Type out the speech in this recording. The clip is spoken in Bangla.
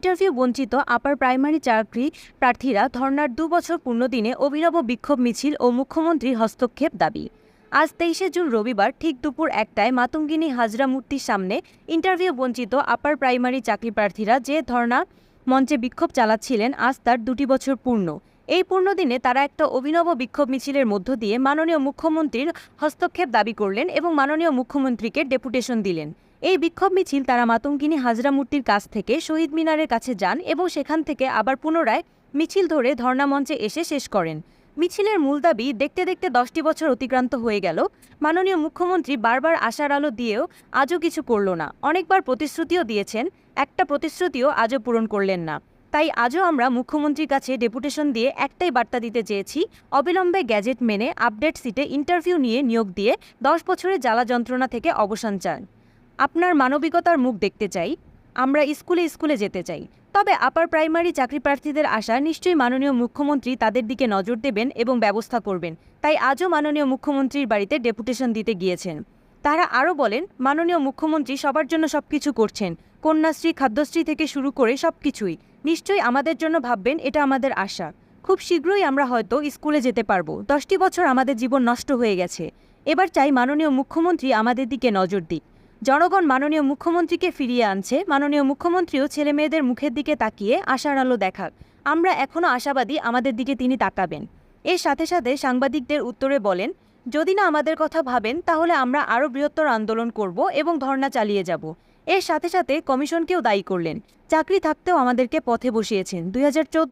ইন্টারভিউ বঞ্চিত আপার প্রাইমারি চাকরি প্রার্থীরা ধর্নার ২ বছর পূর্ণদিনে অভিনব বিক্ষোভ মিছিল ও মুখ্যমন্ত্রীর হস্তক্ষেপ দাবি। আজ ২৩শে জুন রবিবার ঠিক দুপুর ১টায় মাতঙ্গিনী হাজরা মূর্তির সামনে ইন্টারভিউ বঞ্চিত আপার প্রাইমারি চাকরি প্রার্থীরা যে ধর্না মঞ্চে বিক্ষোভ চালাচ্ছিলেন, আজ তার ২টি বছর পূর্ণ। এই পূর্ণদিনে তারা একটা অভিনব বিক্ষোভ মিছিলের মধ্য দিয়ে মাননীয় মুখ্যমন্ত্রীর হস্তক্ষেপ দাবি করলেন এবং মাননীয় মুখ্যমন্ত্রীকে ডেপুটেশন দিলেন। এই বিক্ষোভ মিছিল তারা মাতঙ্গিনী হাজরা মূর্তির কাছ থেকে শহীদ মিনারের কাছে যান এবং সেখান থেকে আবার পুনরায় মিছিল ধরে ধর্না মঞ্চে এসে শেষ করেন। মিছিলের মূল দাবি, দেখতে দেখতে 10টি বছর অতিক্রান্ত হয়ে গেল, মাননীয় মুখ্যমন্ত্রী বারবার আশার আলো দিয়েও আজও কিছু করল না। অনেকবার প্রতিশ্রুতিও দিয়েছেন, একটা প্রতিশ্রুতিও আজও পূরণ করলেন না। তাই আজও আমরা মুখ্যমন্ত্রীর কাছে ডেপুটেশন দিয়ে একটাই বার্তা দিতে চেয়েছি, অবিলম্বে গ্যাজেট মেনে আপডেট সিটে ইন্টারভিউ নিয়ে নিয়োগ দিয়ে 10 বছরের জ্বালা যন্ত্রণা থেকে অবসান চান। আপনার মানবিকতার মুখ দেখতে চাই। আমরা স্কুলে স্কুলে যেতে চাই। তবে আপার প্রাইমারি চাকরি প্রার্থীদের আশা, নিশ্চয়ই মাননীয় মুখ্যমন্ত্রী তাদের দিকে নজর দেবেন এবং ব্যবস্থা করবেন। তাই আজও মাননীয় মুখ্যমন্ত্রীর বাড়িতে ডেপুটেশন দিতে গিয়েছেন। তারা আরও বলেন, মাননীয় মুখ্যমন্ত্রী সবার জন্য সবকিছু করছেন, কন্যাশ্রী, খাদ্যশ্রী থেকে শুরু করে সবকিছুই। নিশ্চয়ই আমাদের জন্য ভাববেন, এটা আমাদের আশা। খুব শীঘ্রই আমরা হয়তো স্কুলে যেতে পারবো। 10টি বছর আমাদের জীবন নষ্ট হয়ে গেছে। এবার চাই মাননীয় মুখ্যমন্ত্রী আমাদের দিকে নজর দিক। জনগণ মাননীয় মুখ্যমন্ত্রীকে ফিরিয়ে আনছে। মাননীয় মুখ্যমন্ত্রীও ছেলে মেয়েদের মুখের দিকে তাকিয়ে আশার আলো দেখাক। আমরা এখনও আশাবাদী আমাদের দিকে তিনি তাকাবেন। এর সাথে সাথে সাংবাদিকদের উত্তরে বলেন, যদি না আমাদের কথা ভাবেন তাহলে আমরা আরও বৃহত্তর আন্দোলন করব এবং ধর্ণা চালিয়ে যাব। এর সাথে সাথে কমিশনকেও দায়ী করলেন, চাকরি থাকতেও আমাদেরকে পথে বসিয়েছেন। 2014